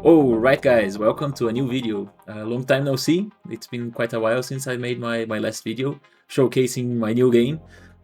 Oh, right guys, welcome to a new video. Long time no see. It's been quite a while since I made my last video showcasing my new game.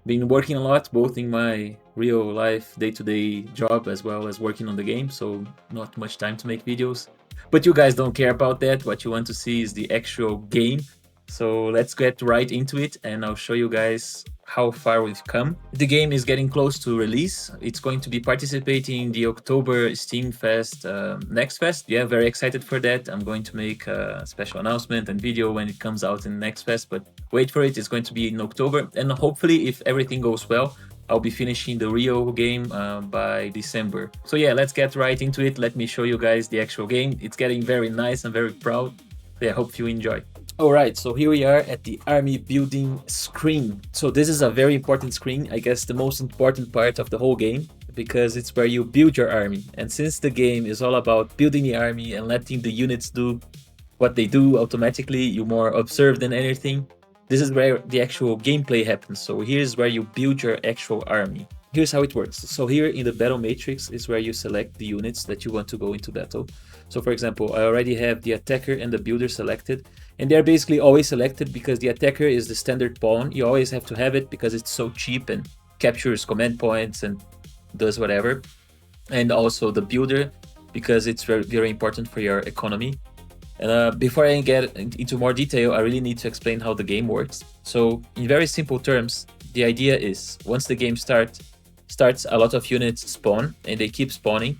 Been working a lot, both in my real life day-to-day job as well as working on the game, so not much time to make videos. But you guys don't care about that. What you want to see is the actual game. So let's get right into it and I'll show you guys how far we've come. The game is getting close to release. It's going to be participating in the October Steam Fest Next Fest. Yeah, very excited for that. I'm going to make a special announcement and video when it comes out in Next Fest, but wait for it. It's going to be in October. And hopefully, if everything goes well, I'll be finishing the Rio game by December. So yeah, let's get right into it. Let me show you guys the actual game. It's getting very nice. I'm very proud. So yeah, hope you enjoy. Alright, so here we are at the army building screen. So this is a very important screen, I guess the most important part of the whole game, because it's where you build your army. And since the game is all about building the army and letting the units do what they do automatically, you more observe than anything, this is where the actual gameplay happens. So here's where you build your actual army. Here's how it works. So here in the battle matrix is where you select the units that you want to go into battle. So for example, I already have the attacker and the builder selected, and they're basically always selected because the attacker is the standard pawn. You always have to have it because it's so cheap and captures command points and does whatever. And also the builder because it's very, very important for your economy. And before I get into more detail, I really need to explain how the game works. So in very simple terms, the idea is once the game starts, a lot of units spawn and they keep spawning,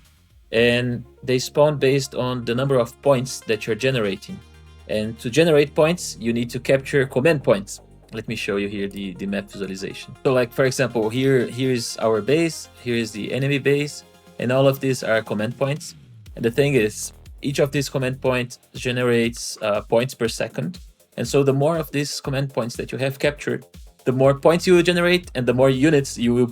and they spawn based on the number of points that you're generating. And to generate points, you need to capture command points. Let me show you here the map visualization. So like, for example, here's our base, here is the enemy base, and all of these are command points. And the thing is, each of these command points generates points per second. And so the more of these command points that you have captured, the more points you will generate and the more units you will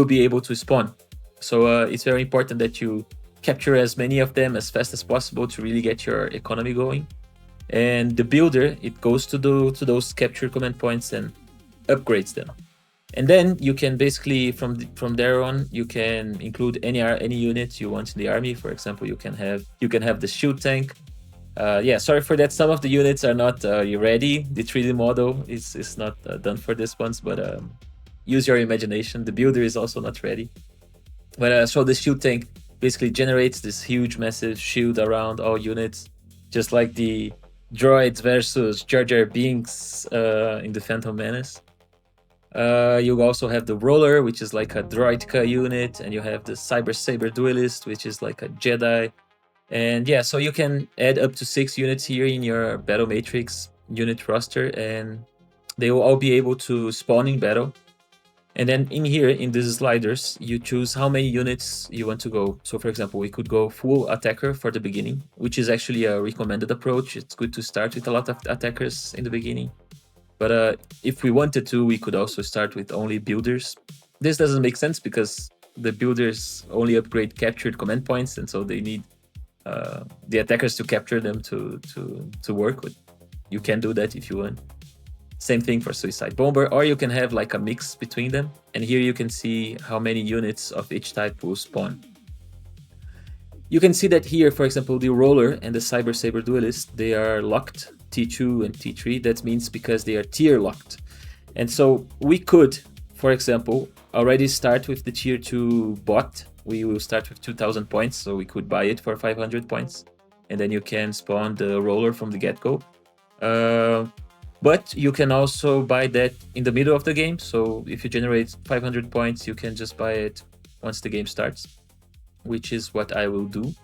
be able to spawn. So it's very important that you capture as many of them as fast as possible to really get your economy going. And the builder, it goes to those captured command points and upgrades them. And then you can basically from there on you can include any unit you want in the army. For example, you can have the shield tank. Yeah, sorry for that. Some of the units are not ready. The 3D model is not done for this ones, but use your imagination. The builder is also not ready. But so the shield tank basically generates this huge, massive shield around all units, just like the droids versus Jar Jar Binks in the Phantom Menace. You also have the Roller, which is like a Droidka unit, and you have the Cyber Saber Duelist, which is like a Jedi. And yeah, so you can add up to 6 units here in your Battle Matrix unit roster, and they will all be able to spawn in battle. And then in here, in these sliders, you choose how many units you want to go. So for example, we could go full attacker for the beginning, which is actually a recommended approach. It's good to start with a lot of attackers in the beginning. But if we wanted to, we could also start with only builders. This doesn't make sense because the builders only upgrade captured command points, and so they need the attackers to capture them to work with. You can do that if you want. Same thing for Suicide Bomber, or you can have like a mix between them. And here you can see how many units of each type will spawn. You can see that here, for example, the Roller and the Cyber Saber Duelist, they are locked, T2 and T3. That means because they are tier locked. And so we could, for example, already start with the tier 2 bot. We will start with 2000 points, so we could buy it for 500 points. And then you can spawn the Roller from the get-go. But you can also buy that in the middle of the game. So if you generate 500 points, you can just buy it once the game starts, which is what I will do.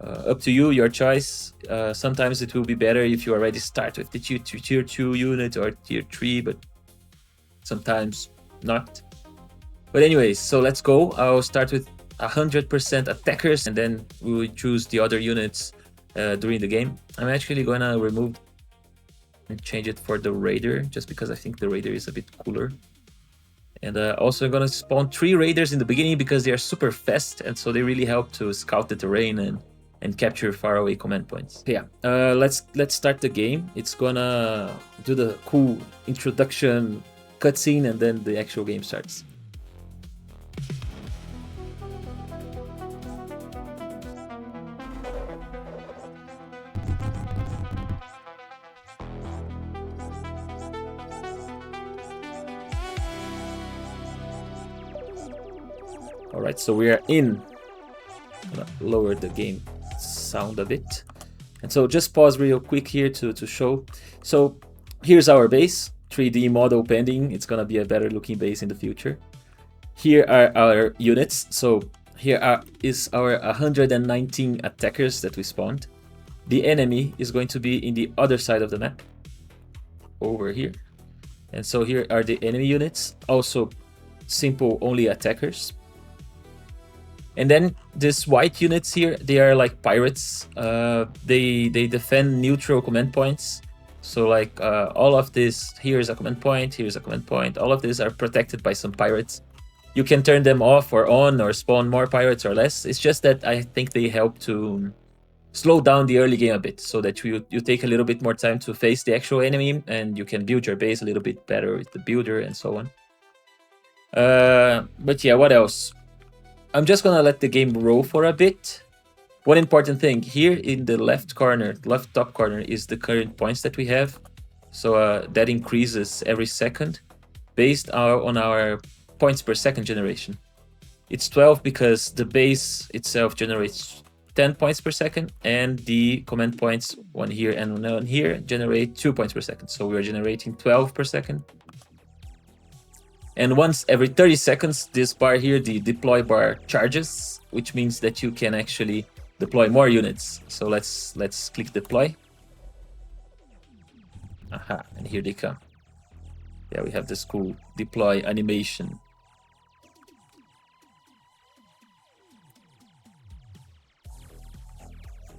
Up to you, your choice. Sometimes it will be better if you already start with the tier 2 unit or tier 3, but sometimes not. But anyways, so let's go. I'll start with 100% attackers, and then we will choose the other units during the game. I'm actually gonna remove and change it for the Raider, just because I think the Raider is a bit cooler. And also I'm gonna spawn 3 Raiders in the beginning because they are super fast, and so they really help to scout the terrain and capture faraway command points. Yeah, let's start the game. It's gonna do the cool introduction cutscene, and then the actual game starts. Alright, so we are in. I'm gonna lower the game sound a bit. And so just pause real quick here to show. So here's our base, 3D model pending. It's gonna be a better looking base in the future. Here are our units. So here is our 119 attackers that we spawned. The enemy is going to be in the other side of the map, over here. And so here are the enemy units, also simple only attackers. And then these white units here, they are like pirates. They defend neutral command points. So like all of this, here's a command point, here's a command point. All of these are protected by some pirates. You can turn them off or on or spawn more pirates or less. It's just that I think they help to slow down the early game a bit, so that you take a little bit more time to face the actual enemy and you can build your base a little bit better with the builder and so on. But yeah, what else? I'm just gonna let the game roll for a bit. One important thing, here in the left corner, left top corner, is the current points that we have. So that increases every second based on our points per second generation. It's 12 because the base itself generates 10 points per second, and the command points, one here and one here, generate 2 points per second. So we're generating 12 per second. And once every 30 seconds, this bar here, the deploy bar, charges, which means that you can actually deploy more units. So let's click deploy. Aha, and here they come. Yeah, we have this cool deploy animation.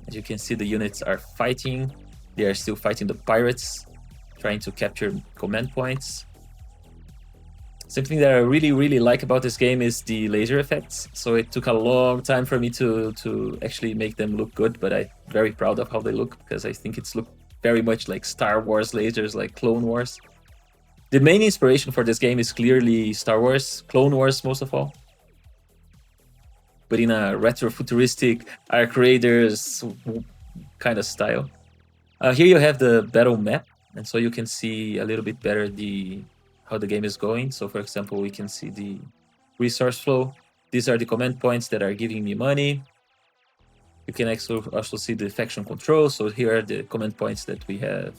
As you can see, the units are fighting. They are still fighting the pirates, trying to capture command points. Something that I really like about this game is the laser effects. So it took a long time for me to actually make them look good, but I'm very proud of how they look, because I think it's looked very much like Star Wars lasers, like Clone Wars. The main inspiration for this game is clearly Star Wars, Clone Wars most of all, but in a retro-futuristic Arc Raiders kind of style. Here you have the battle map, and so you can see a little bit better how the game is going. So for example, we can see the resource flow. These are the command points that are giving me money. You can also see the faction control. So here are the command points that we have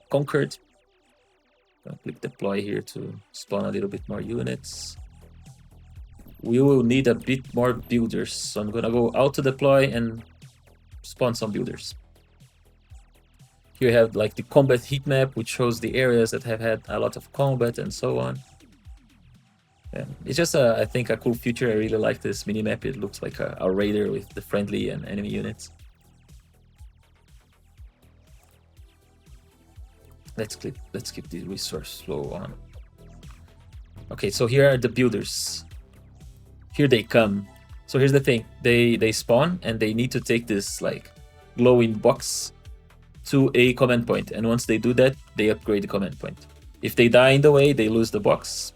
conquered. I'll click deploy here to spawn a little bit more units. We will need a bit more builders. So I'm gonna go out to deploy and spawn some builders. Here you have like the combat heat map, which shows the areas that have had a lot of combat and so on. Yeah, it's just I think a cool feature. I really like this mini map. It looks like a raider with the friendly and enemy units. Let's keep the resource flow on. Okay, so here are the builders. Here they come. So here's the thing: they spawn and they need to take this like glowing box to a command point, and once they do that, they upgrade the command point. If they die in the way, they lose the box.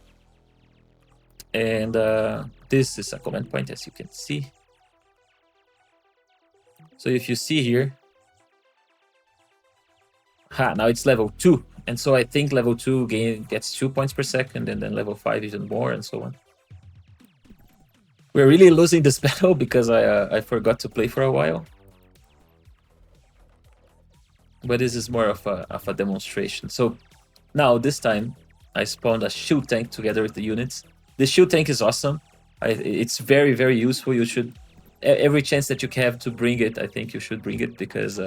And this is a command point, as you can see. So if you see here, now it's level 2, and so I think level 2 gets 2 points per second, and then level 5 even more, and so on. We're really losing this battle because I forgot to play for a while. But this is more of a demonstration. So now this time I spawned a shield tank together with the units. The shield tank is awesome. It's very useful. You should, every chance that you have to bring it, I think you should bring it, because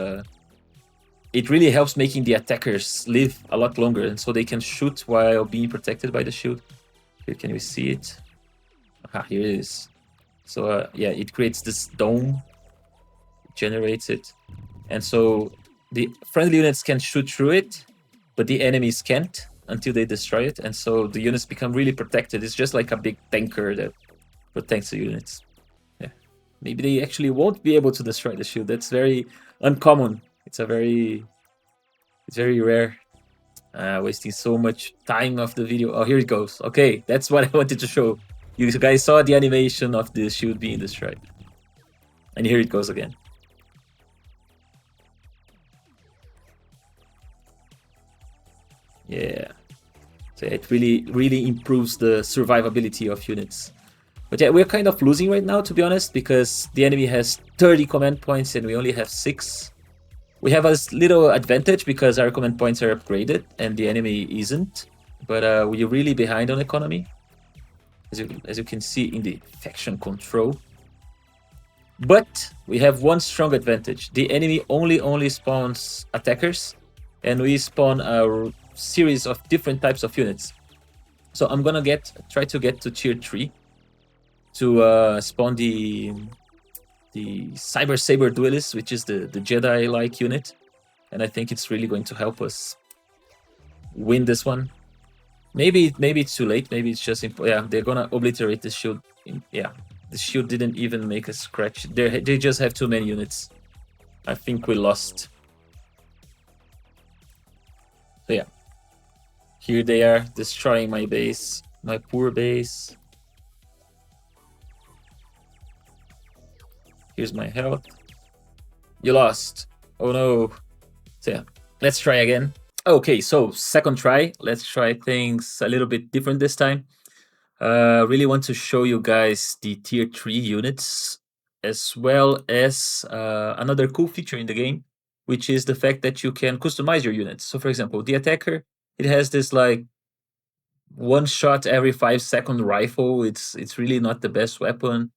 it really helps making the attackers live a lot longer, and so they can shoot while being protected by the shield. Here, can you see it? Here it is. So yeah, it creates this dome, generates it, and so the friendly units can shoot through it, but the enemies can't until they destroy it, and so the units become really protected. It's just like a big tanker that protects the units. Yeah, maybe they actually won't be able to destroy the shield. That's very uncommon. It's very rare. Wasting so much time of the video. Oh, here it goes. Okay, that's what I wanted to show. You guys saw the animation of the shield being destroyed, and here it goes again. Yeah, so it really improves the survivability of units. But yeah, we're kind of losing right now, to be honest, because the enemy has 30 command points and we only have 6. We have a little advantage because our command points are upgraded and the enemy isn't. But we're really behind on economy, as you can see in the faction control. But we have one strong advantage. The enemy only spawns attackers, and we spawn a series of different types of units. So I'm gonna try to get to tier 3 to spawn the Cyber Saber Duelist, which is the Jedi-like unit. And I think it's really going to help us win this one. Maybe it's too late. Maybe it's just yeah, they're gonna obliterate the shield. Yeah, the shield didn't even make a scratch. They just have too many units. I think we lost. So yeah, here they are destroying my base, my poor base. Here's my health. You lost. Oh no. So yeah, let's try again. Okay, so second try. Let's try things a little bit different this time. Really want to show you guys the tier 3 units, as well as another cool feature in the game, which is the fact that you can customize your units. So for example, the attacker, it has this like one shot every 5-second rifle. It's really not the best weapon.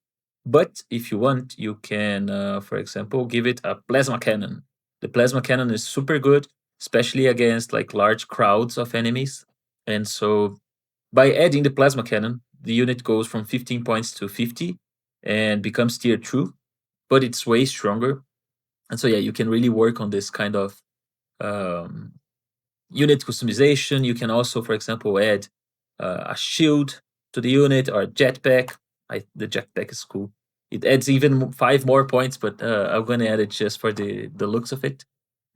But if you want, you can, for example, give it a plasma cannon. The plasma cannon is super good, especially against like large crowds of enemies. And so by adding the plasma cannon, the unit goes from 15 points to 50 and becomes tier 2, but it's way stronger. And so yeah, you can really work on this kind of unit customization. You can also, for example, add a shield to the unit or a jetpack. The jetpack is cool. It adds even 5 more points, but I'm gonna add it just for the looks of it.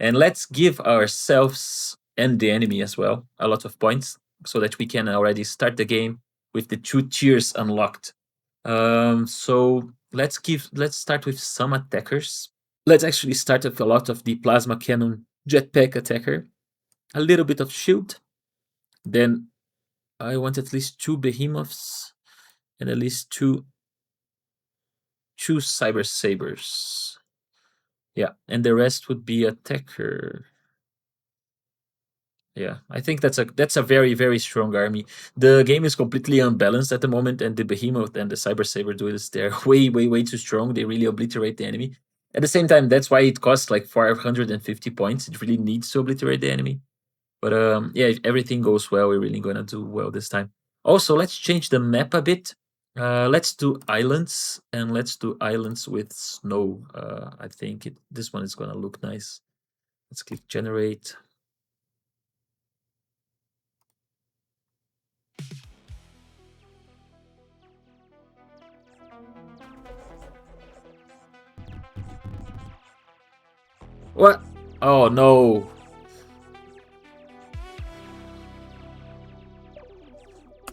And let's give ourselves and the enemy as well a lot of points, so that we can already start the game with the 2 tiers unlocked. So let's start with some attackers. Let's actually start with a lot of the plasma cannon jetpack attacker, a little bit of shield. Then I want at least 2 behemoths and at least two Cyber Sabers. Yeah, and the rest would be attacker. Yeah, I think that's a very, very strong army. The game is completely unbalanced at the moment, and the Behemoth and the Cyber Saber Duelists, they're way, way, way too strong. They really obliterate the enemy. At the same time, that's why it costs like 550 points. It really needs to obliterate the enemy. But yeah, if everything goes well, we're really gonna do well this time. Also, let's change the map a bit. Let's do islands, and let's do islands with snow. I think this one is gonna look nice. Let's click generate. What? Oh no.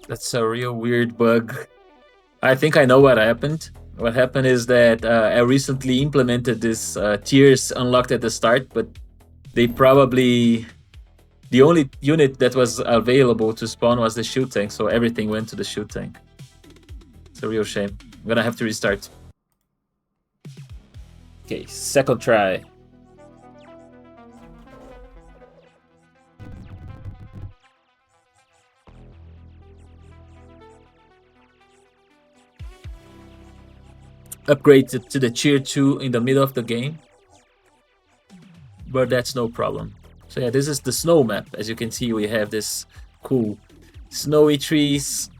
That's a real weird bug. I think I know what happened. What happened is that I recently implemented this tiers unlocked at the start, but they probably... The only unit that was available to spawn was the shield tank, so everything went to the shield tank. It's a real shame. I'm gonna have to restart. Okay, second try. Upgrade to the tier 2 in the middle of the game, but that's no problem. So yeah, this is the snow map. As you can see, we have this cool snowy trees.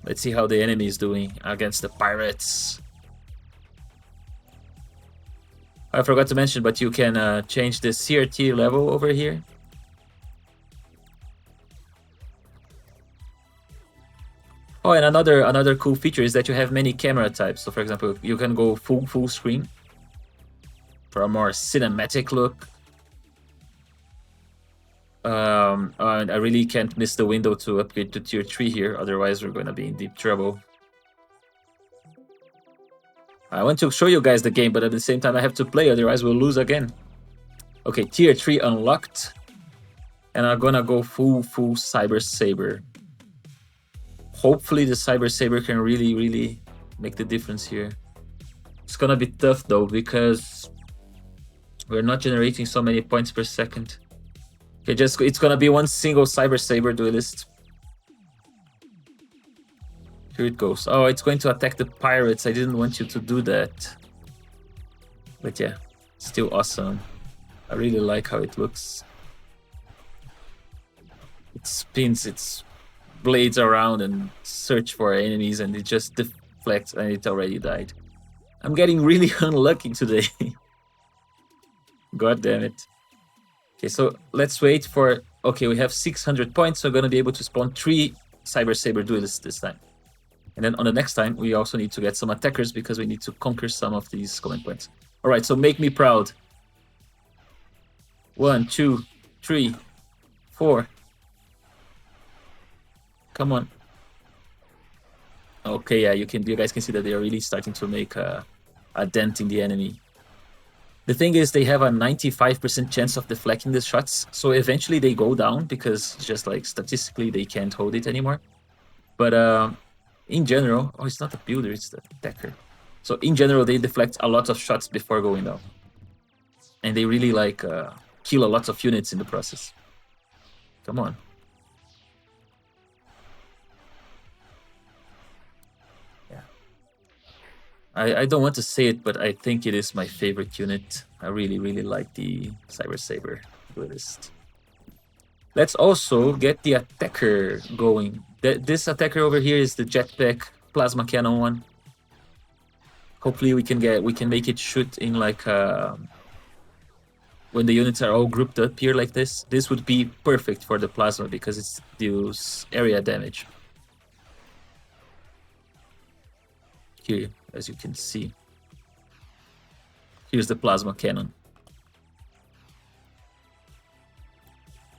Let's see how the enemy is doing against the pirates. I forgot to mention, but you can change the CRT level over here. Oh, and another cool feature is that you have many camera types. So for example, you can go full screen for a more cinematic look. And I really can't miss the window to upgrade to tier 3 here, otherwise we're gonna be in deep trouble. I want to show you guys the game, but at the same time I have to play, otherwise we'll lose again. Okay, tier 3 unlocked. And I'm gonna go full Cyber Saber. hopefully the Cyber Saber can really make the difference here. It's gonna be tough though, because we're not generating so many points per second. Okay, it's gonna be one single Cyber Saber duelist. Here it goes. Oh, it's going to attack the pirates. I didn't want you to do that. But yeah, still awesome. I really like how it looks. It spins its blades around and search for enemies, and it just deflects, and it already died. I'm getting really unlucky today. God damn it. Okay, so let's wait for... Okay, we have 600 points, so we're gonna be able to spawn 3 Cyber Saber duelists this time. And then on the next time, we also need to get some attackers because we need to conquer some of these command points. Alright, so make me proud. 1, 2, 3, 4. Come on. Okay, yeah, you guys can see that they are really starting to make a dent in the enemy. The thing is, they have a 95% chance of deflecting the shots, so eventually they go down because just like statistically they can't hold it anymore. But in general, oh, it's not the builder, it's the attacker. So in general, they deflect a lot of shots before going down, and they really like kill a lot of units in the process. Come on. I don't want to say it, but I think it is my favorite unit. I really like the Cyber Saber duelist. Let's also get the attacker going. This attacker over here is the jetpack plasma cannon one. Hopefully we can make it shoot in like when the units are all grouped up here like this. This would be perfect for the plasma because it deals area damage. Here, as you can see, here's the plasma cannon.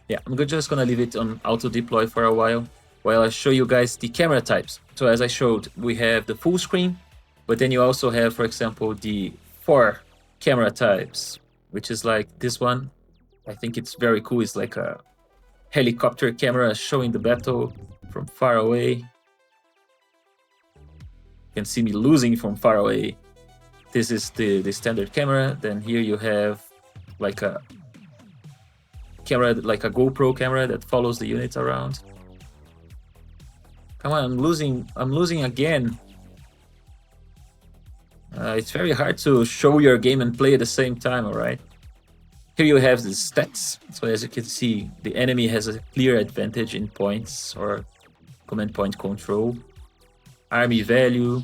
Yeah, I'm just gonna leave it on auto deploy for a while I show you guys the camera types. So as I showed, we have the full screen, but then you also have, for example, the 4 camera types, which is like this one. I think it's very cool. It's like a helicopter camera showing the battle from far away. You can see me losing from far away. This is the standard camera. Then here you have like a camera, like a GoPro camera that follows the units around. Come on, I'm losing again. It's very hard to show your game and play at the same time, alright? Here you have the stats. So as you can see, the enemy has a clear advantage in points or command point control. Army value.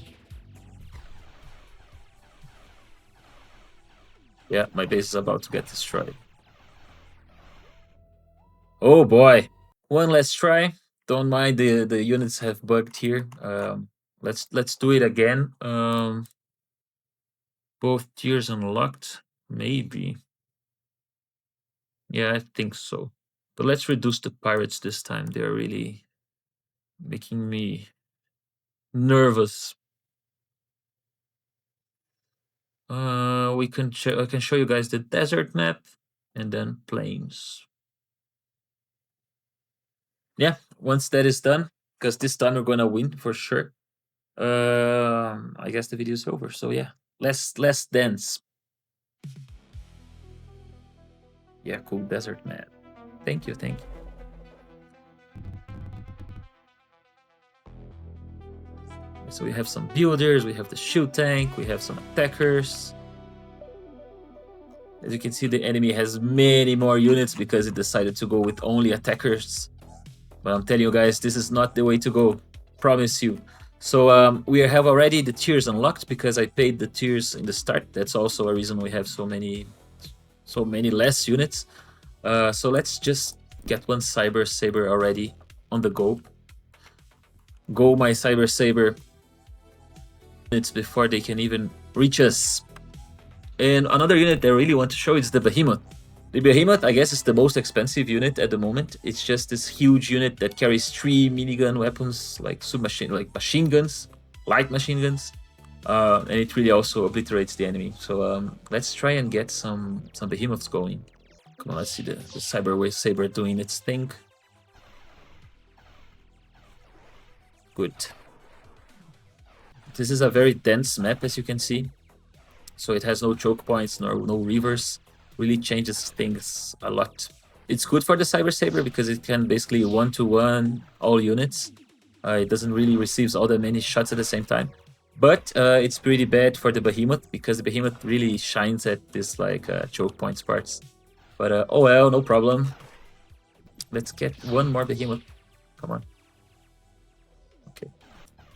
Yeah, my base is about to get destroyed. Oh boy. One last try. Don't mind the units have bugged here. Let's do it again. Both tiers unlocked. Maybe. Yeah, I think so. But let's reduce the pirates this time. They're really making me nervous. I can show you guys the desert map and then plains. Yeah, once that is done, because this time we're gonna win for sure. I guess the video is over. So yeah, let's dance. Yeah, cool desert map. Thank you. So we have some builders, we have the shield tank, we have some attackers. As you can see, the enemy has many more units because it decided to go with only attackers. But I'm telling you guys, this is not the way to go. Promise you. So we have already the tiers unlocked because I paid the tiers in the start. That's also a reason we have so many less units. So let's just get one Cyber Saber already on the go. Go my Cyber Saber units before they can even reach us. And another unit that I really want to show is the Behemoth. The Behemoth, I guess, is the most expensive unit at the moment. It's just this huge unit that carries 3 minigun weapons, like machine guns, light machine guns, and it really also obliterates the enemy. So let's try and get some Behemoths going. Come on, let's see the Cyber Saber doing its thing. good. This is a very dense map, as you can see. So it has no choke points, no rivers. Really changes things a lot. It's good for the Cyber Saber because it can basically one-to-one all units. It doesn't really receive all that many shots at the same time. But it's pretty bad for the Behemoth because the Behemoth really shines at this like choke points parts. But oh well, no problem. Let's get one more Behemoth. Come on. Okay.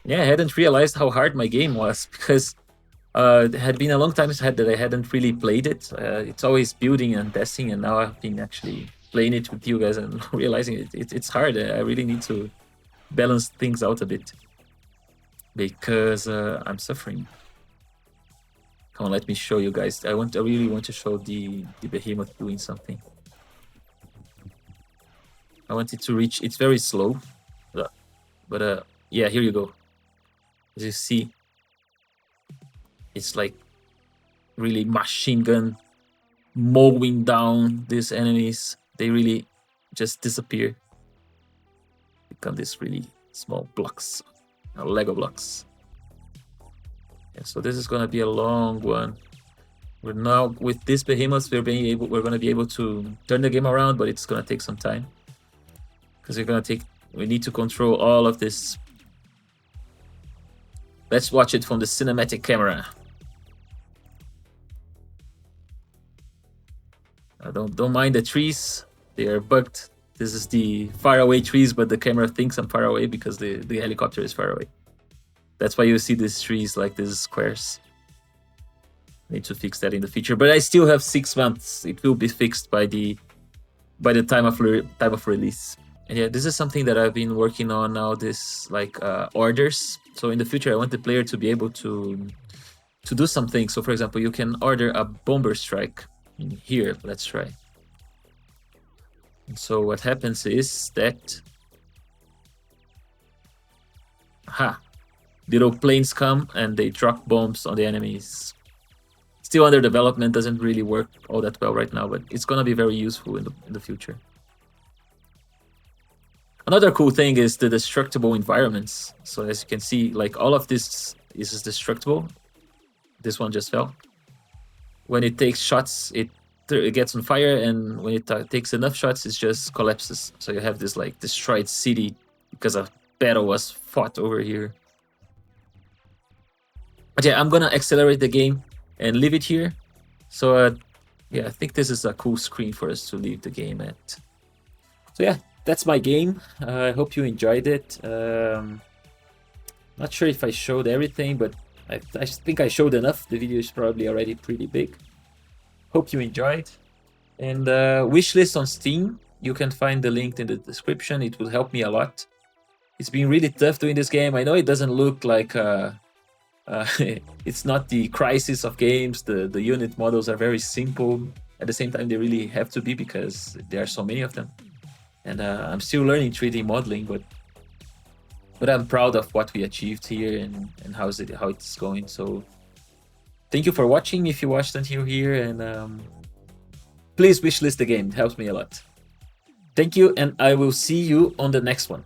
Yeah, I hadn't realized how hard my game was because it had been a long time that I hadn't really played it. It's always building and testing, and now I've been actually playing it with you guys and realizing it's hard. I really need to balance things out a bit because I'm suffering. Come on, let me show you guys. I really want to show the Behemoth doing something. I want it to reach. It's very slow, but yeah, here you go. As you see, it's like really machine gun mowing down these enemies. They really just disappear. Become these really small blocks, Lego blocks. Yeah, so this is gonna be a long one. We're now with this Behemoth, we're gonna be able to turn the game around, but it's gonna take some time because we need to control all of this. Let's watch it from the cinematic camera. Don't mind the trees, they are bugged. This is the faraway trees, but the camera thinks I'm far away because the helicopter is far away. That's why you see these trees like these squares. Need to fix that in the future, but I still have 6 months. It will be fixed by the time of release. And yeah, this is something that I've been working on now. This like orders. So in the future, I want the player to be able to do something. So for example, you can order a bomber strike. Here, let's try. And so what happens is that little planes come and they drop bombs on the enemies. Still under development, doesn't really work all that well right now, but it's gonna be very useful in the future. Another cool thing is the destructible environments. So as you can see, like all of this is destructible. This one just fell. When it takes shots, it gets on fire, and when it takes enough shots, it just collapses. So you have this like destroyed city because a battle was fought over here. But yeah, I'm gonna accelerate the game and leave it here. So yeah, I think this is a cool screen for us to leave the game at. So yeah, that's my game. I hope you enjoyed it. Not sure if I showed everything, but I think I showed enough. The video is probably already pretty big. Hope you enjoyed. And wishlist on Steam, you can find the link in the description. It will help me a lot. It's been really tough doing this game. I know it doesn't look like it's not the Crysis of games. The unit models are very simple. At the same time, they really have to be because there are so many of them. And I'm still learning 3D modeling, but I'm proud of what we achieved here and how it's going. So thank you for watching if you watched until here, and please wishlist the game. It helps me a lot. Thank you, and I will see you on the next one.